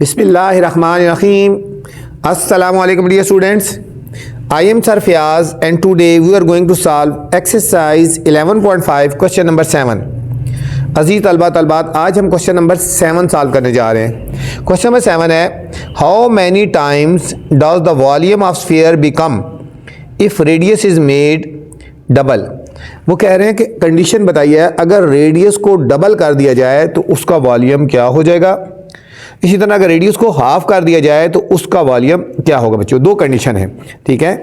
Bismillahirrahmanirrahim. Assalamu alaikum dear students. I am Sir Fiaz and today we are going to solve exercise 11.5 question number 7. अजीज तलबात आज हम question number 7 solve करने जा रहे हैं। Question number 7 है how many times does the volume of sphere become if radius is made double. वो कह रहे हैं कि कंडीशन बताइए अगर रेडियस को डबल कर दिया जाए तो उसका वॉल्यूम क्या हो जाएगा, इसी तरह अगर रेडियस को हाफ कर दिया जाए तो उसका वॉल्यूम क्या होगा। बच्चों दो कंडीशन है, ठीक है।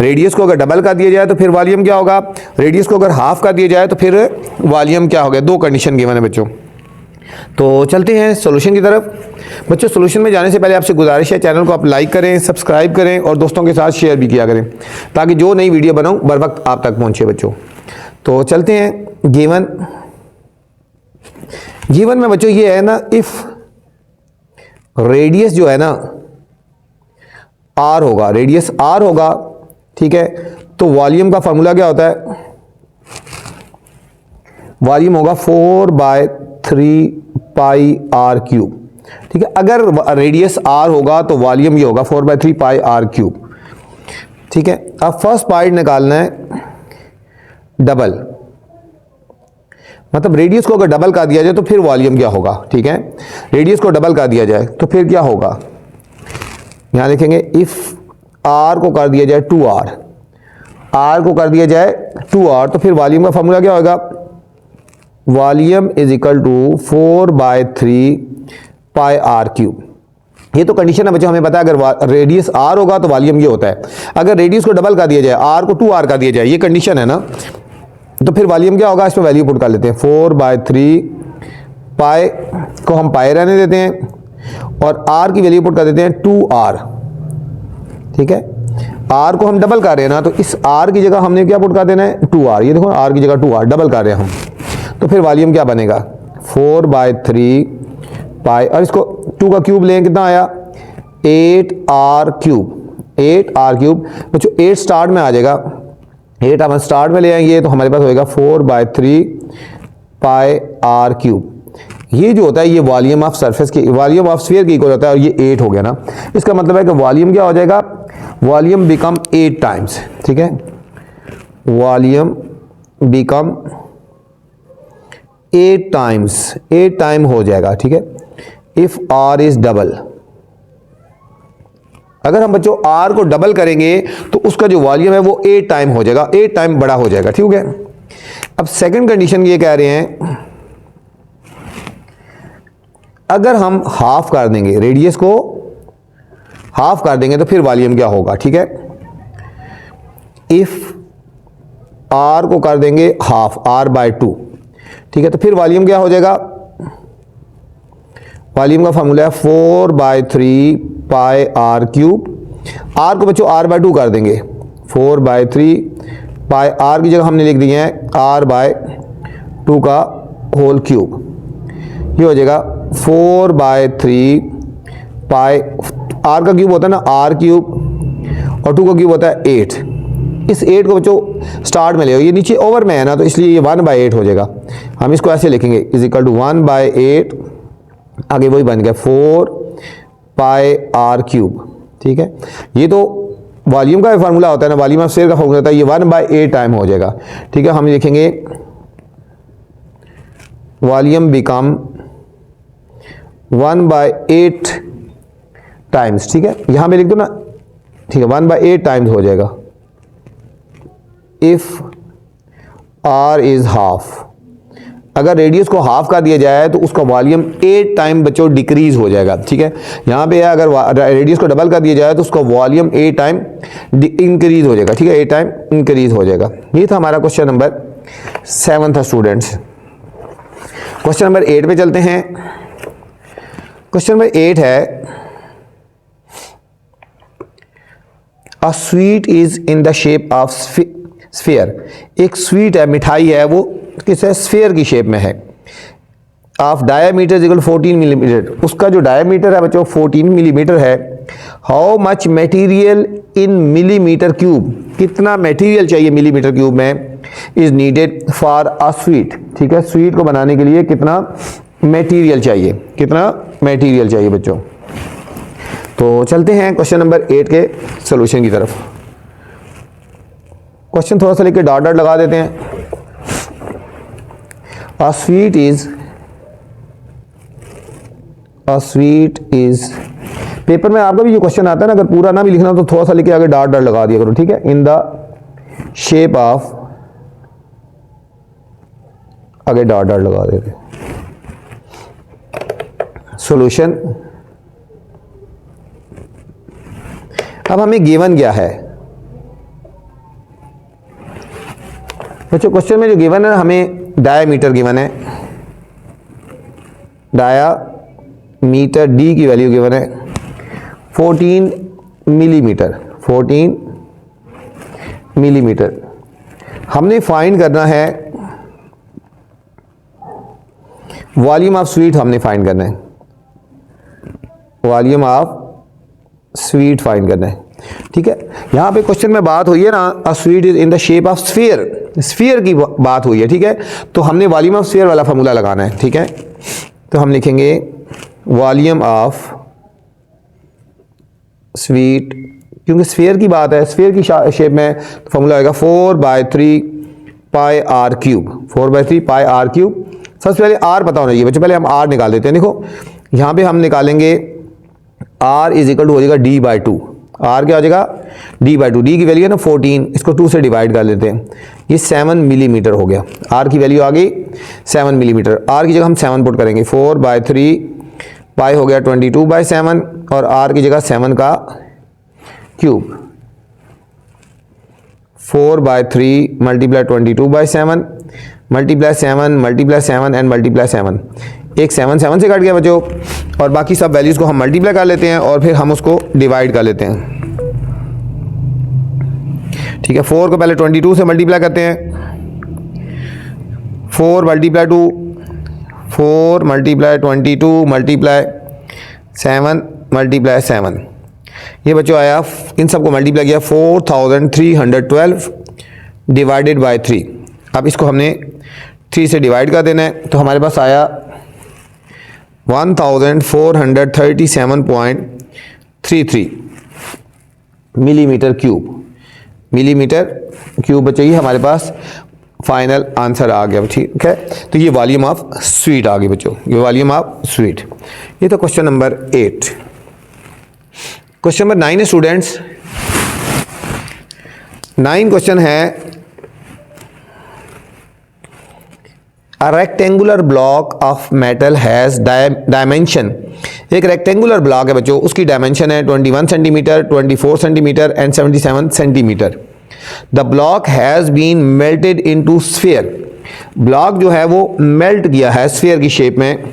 रेडियस को अगर डबल कर दिया जाए तो फिर वॉल्यूम क्या होगा, रेडियस को अगर हाफ कर दिया जाए तो फिर वॉल्यूम क्या होगा। दो कंडीशन गिवन है बच्चों। तो चलते हैं सॉल्यूशन की तरफ। बच्चों सॉल्यूशन में जाने से पहले आपसे गुजारिश है चैनल को आप लाइक करें, सब्सक्राइब करें और दोस्तों के साथ शेयर भी किया करें ताकि जो नई वीडियो बनाऊं बर वक्त आप तक पहुंचे बच्चों। तो चलते हैं गिवन में बच्चों ये है ना, इफ रेडियस जो है ना आर होगा, रेडियस आर होगा, ठीक है, तो वॉल्यूम का फॉर्मूला क्या होता है, वॉल्यूम होगा 4/3 पाई आर क्यूब, ठीक है। अगर रेडियस आर होगा तो वॉल्यूम ये होगा 4/3 पाई आर क्यूब, ठीक है। अब फर्स्ट पार्ट निकालना है डबल, मतलब रेडियस को अगर डबल कर दिया जाए तो फिर वॉल्यूम क्या होगा, ठीक है। रेडियस को डबल कर दिया जाए तो फिर क्या होगा, यहां लिखेंगे इफ आर को कर दिया जाए 2r, आर को कर दिया जाए 2r तो फिर वॉल्यूम का फॉर्मूला क्या होगा, volume is equal to 4/3 pi are cube. ये तो कंडीशन है बच्चों, हमें पता है अगर रेडियस आर होगा तो वॉल्यूम ये होता है। अगर रेडियस को डबल कर दिया जाए, आर को 2r कर दिया जाए, ये कंडीशन है ना, तो फिर वॉल्यूम क्या होगा, इस पर वैल्यू पुट कर लेते हैं। 4/3 पाई को हम पाई रहने देते हैं और आर की वैल्यू पुट कर देते हैं 2r, ठीक है। आर को हम डबल कर रहे हैं ना, तो इस आर की जगह हमने क्या पुट कर देना है 2r। ये देखो आर की जगह 2r डबल कर रहे हैं हम, तो फिर वॉल्यूम क्या बनेगा 4/3 पाई, और इसको 2 का क्यूब लें कितना आया 8r क्यूब, 8r क्यूब। बच्चों 8 स्टार्ट में आ जाएगा, 8 हम स्टार्ट में ले आएंगे तो हमारे पास होएगा 4/3 पाई आर क्यूब। ये जो होता है ये वॉल्यूम ऑफ सरफेस की, वॉल्यूम ऑफ स्फीयर की इक्वल होता है, और ये 8 हो गया ना। इसका मतलब है कि वॉल्यूम क्या हो जाएगा, वॉल्यूम बिकम 8 टाइम्स, ठीक है। वॉल्यूम बिकम 8 टाइम्स, 8 टाइम हो जाएगा, ठीक है। इफ आर इज डबल, अगर हम बच्चों आर को डबल करेंगे तो उसका जो वॉल्यूम है वो 8 टाइम हो जाएगा, 8 टाइम बड़ा हो जाएगा, ठीक है। अब सेकंड कंडीशन ये कह रहे हैं अगर हम हाफ कर देंगे, रेडियस को हाफ कर देंगे तो फिर वॉल्यूम क्या होगा, ठीक है। इफ आर को कर देंगे हाफ, r/2, ठीक है, तो फिर वॉल्यूम क्या हो जाएगा, वॉल्यूम का फॉर्मूला है 4/3 पाई आर क्यूब। आर को बच्चों r/2 कर देंगे, 4/3 पाई आर की जगह हमने लिख दिए हैं r/2 का होल क्यूब। ये हो जाएगा 4/3 पाई, आर का क्यूब होता है ना r क्यूब और 2 का क्यूब होता है 8। इस 8 को बच्चों स्टार्ट में ले, ये नीचे ओवर में है ना, तो इसलिए ये 1/8 हो जाएगा। हम इसको ऐसे लिखेंगे इज इक्वल टू 1/8, आगे वही बन गया 4 पाई आर क्यूब, ठीक है। ये तो वॉल्यूम का फार्मूला होता है ना, वॉल्यूम ऑफ स्फीयर का फार्मूला होता है, ये 1/8 टाइम हो जाएगा, ठीक है। हम लिखेंगे वॉल्यूम बिकम 1/8 टाइम्स, ठीक है। यहां पे लिख दो ना, ठीक है, 1/8 टाइम्स हो जाएगा इफ आर इज हाफ। अगर रेडियस को हाफ कर दिया जाए तो उसका वॉल्यूम 8 टाइम बच्चों डिक्रीज हो जाएगा, ठीक है। यहाँ पे अगर रेडियस को डबल कर दिया जाए तो उसका वॉल्यूम 8 टाइम इंक्रीज हो जाएगा, ठीक है, 8 टाइम इंक्रीज हो जाएगा। ये था हमारा क्वेश्चन नंबर 7 था स्टूडेंट्स। क्वेश्चन नंबर 8 पे चलते हैं। क्वेश्चन नंबर 8 है a sweet is in the shape of sphere. एक स्वीट है, मिठाई है, वो किस है, स्फीयर की शेप में है। ऑफ डायमीटर इक्वल 14 मिलीमीटर, उसका जो डायमीटर है बच्चों 14 मिलीमीटर है। How much material in millimetre cube, कितना मटेरियल चाहिए मिलीमीटर क्यूब में, is needed for a sweet, ठीक है। स्वीट को बनाने के लिए कितना मटेरियल चाहिए, कितना मटेरियल चाहिए बच्चों। तो चलते हैं क्वेश्चन नंबर 8 के सोल्यूशन की तरफ। क्वेश्चन थोड़ा सा लेके डॉट डॉट लगा देते हैं। A sweet is पेपर में आपका भी जो क्वेश्चन आता है ना, अगर पूरा ना भी लिखना तो थोड़ा सा लिखे आगे डॉट डॉट लगा दिया करो, ठीक है। इन द शेप ऑफ, आगे डॉट डॉट लगा देते। सॉल्यूशन, अब हमें गिवन क्या है बच्चों? क्वेश्चन में जो गिवन है हमें डायामीटर गिवन है, डायामीटर डी की वैल्यू गिवन है 14 मिलीमीटर, 14 मिलीमीटर। हमने फाइंड करना है वॉल्यूम ऑफ स्वीट, हमने फाइंड करना है वॉल्यूम ऑफ स्वीट फाइंड करना है, ठीक है। यहां पे क्वेश्चन में बात हुई है ना, a sweet is in the shape of sphere, sphere की बात हुई है, ठीक है। तो हमने वॉल्यूम ऑफ स्फीयर वाला फार्मूला लगाना है, ठीक है। तो हम लिखेंगे वॉल्यूम ऑफ स्वीट, क्योंकि स्फीयर की बात है, स्फीयर की शेप में तो फार्मूला आएगा 4/3 pi are cube, 4/3 pi are cube. सबसे पहले आर पता होना चाहिए बच्चों, पहले हम आर निकाल देते हैं। देखो यहां पे हम निकालेंगे आर इज इक्वल टू हो जाएगा d/2। आर क्या हो जाएगा? d/2। डी की वैल्यू है ना 14, इसको 2 से डिवाइड कर लेते हैं, ये 7 मिलीमीटर हो गया। आर की वैल्यू आ गई 7 मिलीमीटर। आर की जगह हम 7 पुट करेंगे, 4/3 पाई हो गया 22/7 और आर की जगह 7 का cube, 4/3 multiply 22/7 multiply 7 and multiply 7। एक 7 7 से कट गया बच्चों, और बाकी सब वैल्यूज़ को हम मल्टीप्लाई कर लेते हैं और फिर हम उसको डिवाइड कर लेते हैं, ठीक है। 4 को पहले 22 से मल्टीप्लाई करते हैं, 4 मल्टीप्लाई 2, 4 मल्टीप्लाई 22 मल्टीप्लाई 7 मल्टीप्लाई 7। ये बच्चों आया, इन सबको मल्टीप्लाई किया 4312 डिवाइडेड बाय 3। अब इसको हमने 3 से डिवाइड कर देना है, तो हमारे पास आया 1437.33 मिलीमीटर क्यूब। मिलीमीटर क्यूब बच्चों ये हमारे पास फाइनल आंसर आ गया, ठीक है। तो ये वॉल्यूम ऑफ स्वीट आ गई बच्चों, ये वॉल्यूम ऑफ स्वीट। ये तो क्वेश्चन नंबर 8। क्वेश्चन नंबर 9 है स्टूडेंट्स। 9 क्वेश्चन है, A rectangular block of metal has dimension। एक रेक्टेंगुलर ब्लॉक है बच्चों, उसकी डायमेंशन है 21 centimetre, 24 centimetre and 77 centimetre. The block has been melted into sphere. Block जो है वो मेल्ट किया है स्फीयर की शेप में।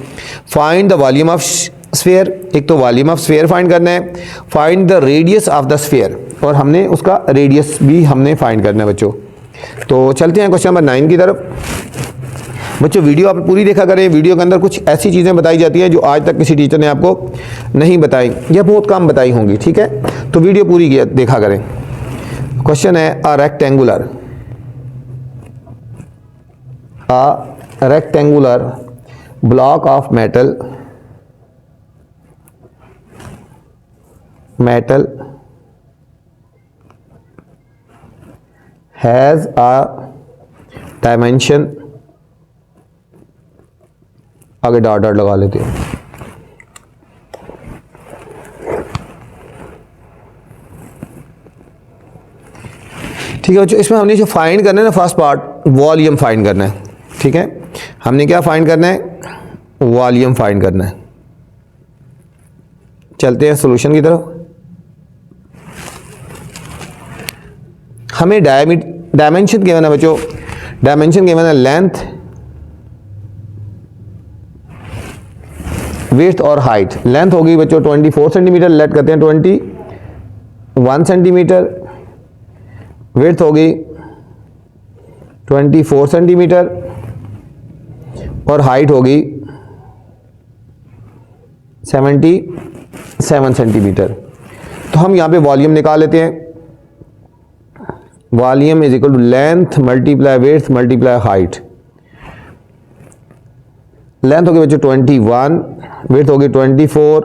Find the volume of sphere, एक तो वॉल्यूम ऑफ स्फीयर फाइंड करना है, find the radius of the sphere, और हमने उसका रेडियस भी हमने फाइंड करना है बच्चों। तो चलते हैं क्वेश्चन नंबर 9 की तरफ। बच्चों वीडियो आप पूरी देखा करें, वीडियो के अंदर कुछ ऐसी चीज़ें बताई जाती हैं जो आज तक किसी टीचर ने आपको नहीं बताई या बहुत कम बताई होंगी, ठीक है। तो वीडियो पूरी देखा करें। क्वेश्चन है, a rectangular block of metal has a dimension, आगे डॉट डॉट लगा लेते हैं, ठीक है बच्चों। इसमें हमने जो फाइंड करना है ना, फर्स्ट पार्ट वॉल्यूम फाइंड करना है, ठीक है। हमने क्या फाइंड करना है? वॉल्यूम फाइंड करना है। चलते हैं सॉल्यूशन की तरफ। हमें डायमेंशन गिवन है बच्चों, डायमेंशन गिवन है लेंथ, विड्थ और हाइट। लेंथ होगी बच्चों 24 सेंटीमीटर, लेट करते हैं 21 सेंटीमीटर। विड्थ होगी 24 सेंटीमीटर और हाइट होगी 77 सेंटीमीटर। तो हम यहाँ पे वॉल्यूम निकाल लेते हैं। Volume is equal to length multiply width multiply height. Length होगी बच्चों 21, विड्थ होगी 24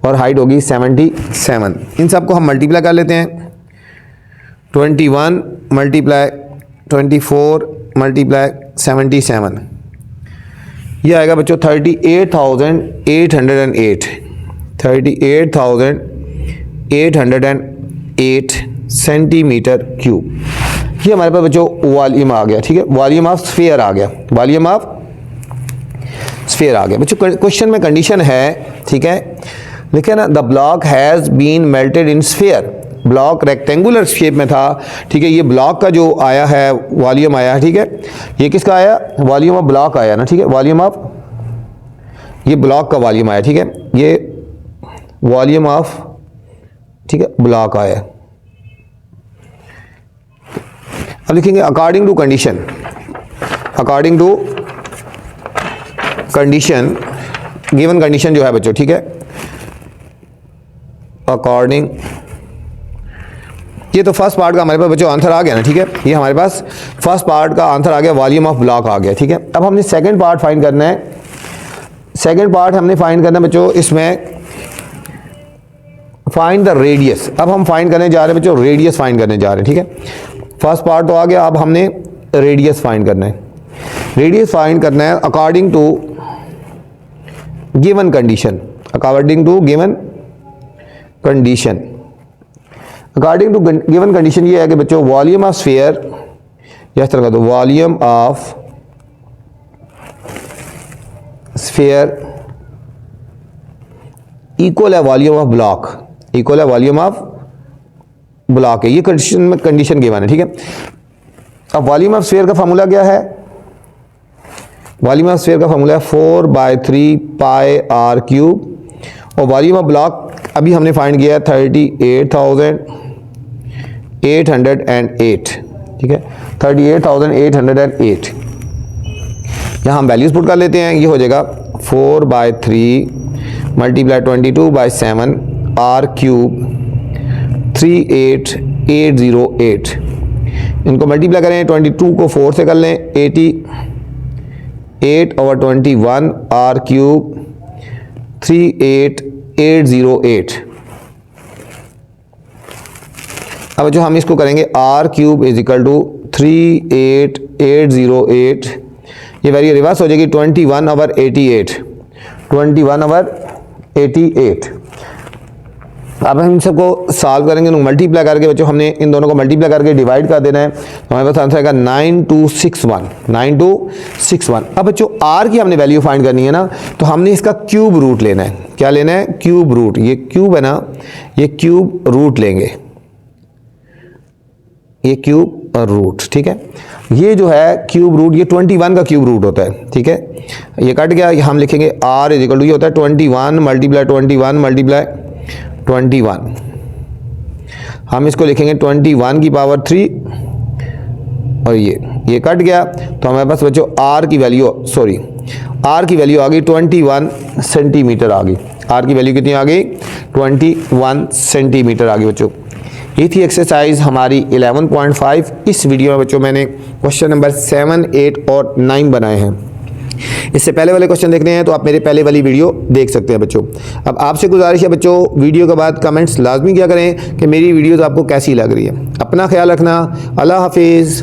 और हाइट होगी 77। इन सबको हम मल्टीप्लाई कर लेते हैं। 21 मल्टीप्लाई 24 मल्टीप्लाई 77, ये आएगा बच्चों 38,808 38,808 सेंटीमीटर क्यूब। ये हमारे पास बच्चों वॉल्यूम आ गया, ठीक है, वॉल्यूम ऑफ स्फीयर आ गया, वॉल्यूम ऑफ स्फीयर आ गया। बच्चों क्वेश्चन में कंडीशन है, ठीक है, लिखे ना, the block has been melted in sphere. Block rectangular shape में था, ठीक है, ये ब्लॉक का जो आया है वॉल्यूम आया है, ठीक है, ये किसका आया, वॉल्यूम ऑफ ब्लॉक आया ना, ठीक है, वॉल्यूम ऑफ, ये ब्लॉक का वॉल्यूम आया, ठीक है, ये वॉल्यूम ऑफ, ठीक है, ब्लॉक आया। अब लिखेंगे according to condition, according to condition, given condition जो है बच्चों, ठीक है, अकॉर्डिंग, ये तो फर्स्ट पार्ट का हमारे पास बच्चों आंसर आ गया ना, ठीक है, ये हमारे पास फर्स्ट पार्ट का आंसर आ गया, वॉल्यूम ऑफ ब्लॉक आ गया, ठीक है। अब हमने सेकंड पार्ट फाइंड करना है, सेकंड पार्ट हमने फाइंड करना है बच्चों, इसमें फाइंड द रेडियस। अब हम फाइंड करने जा रहे हैं बच्चों, रेडियस फाइंड करने जा रहे हैं, ठीक है, फर्स्ट पार्ट तो आ गया, अब हमने रेडियस फाइंड करना है। रेडियस फाइंड करना है according to given condition, according to given condition, according to given condition ये है कि बच्चों वॉल्यूम ऑफ स्फीयर, या इस तरह का, तो वॉल्यूम ऑफ स्फीयर इक्वल है वॉल्यूम ऑफ ब्लॉक, इक्वल है वॉल्यूम ऑफ ब्लॉक है, ये कंडीशन में कंडीशन गिवन है, ठीक है। अब वॉल्यूम ऑफ स्फीयर का फार्मूला क्या है, वॉल्यूम ऑफ स्फीयर का फार्मूला है 4/3 पाई आर क्यूब, और वॉल्यूम ऑफ ब्लॉक अभी हमने फाइंड किया है 38,808, ठीक है, 38,808। यहाँ हम वैल्यूज पुट कर लेते हैं, ये हो जाएगा 4/3 मल्टीप्लाई 22/7 आर क्यूब 38,808। इनको मल्टीप्लाई करें, 22 को 4 से कर लें, 88/21 आर क्यूब 38,808। अब जो हम इसको करेंगे r cube is equal to 38,808, ये वैल्यू रिवर्स हो जाएगी 21/88, 21/88। अब हम इन सबको सॉल्व करेंगे, मल्टीप्लाई करके बच्चों हमने इन दोनों को मल्टीप्लाई करके डिवाइड कर देना है, तो हमारे पास आंसर आएगा 9261, 9261। अब बच्चों आर की हमने वैल्यू फाइंड करनी है ना, तो हमने इसका क्यूब रूट लेना है। क्या लेना है, क्यूब रूट, ये क्यूब है ना, ये क्यूब रूट लेंगे, ये क्यूब रूट, ठीक है, ये जो है क्यूब रूट, ये 21 का क्यूब रूट होता है, ठीक है, ये कट गया, हम लिखेंगे आर इज इक्वल टू, ये होता है 21 मल्टीप्लाई 21 मल्टीप्लाई 21, हम इसको लिखेंगे 21 की पावर 3, और ये कट गया, तो हमारे पास बच्चों आर की वैल्यू, सॉरी, आर की वैल्यू आ गई 21 सेंटीमीटर आ गई, आर की वैल्यू कितनी आ गई, 21 सेंटीमीटर आ गई बच्चों। ये थी एक्सरसाइज हमारी 11.5। इस वीडियो में बच्चों मैंने क्वेश्चन नंबर 7, 8 और 9 बनाए हैं। इससे पहले वाले क्वेश्चन देखने हैं तो आप मेरे पहले वाली वीडियो देख सकते हैं बच्चों। अब आपसे गुजारिश है बच्चों, वीडियो के बाद कमेंट्स लाजमी क्या करें कि मेरी वीडियोस आपको कैसी लग रही है। अपना ख्याल रखना, अल्लाह हाफिज़।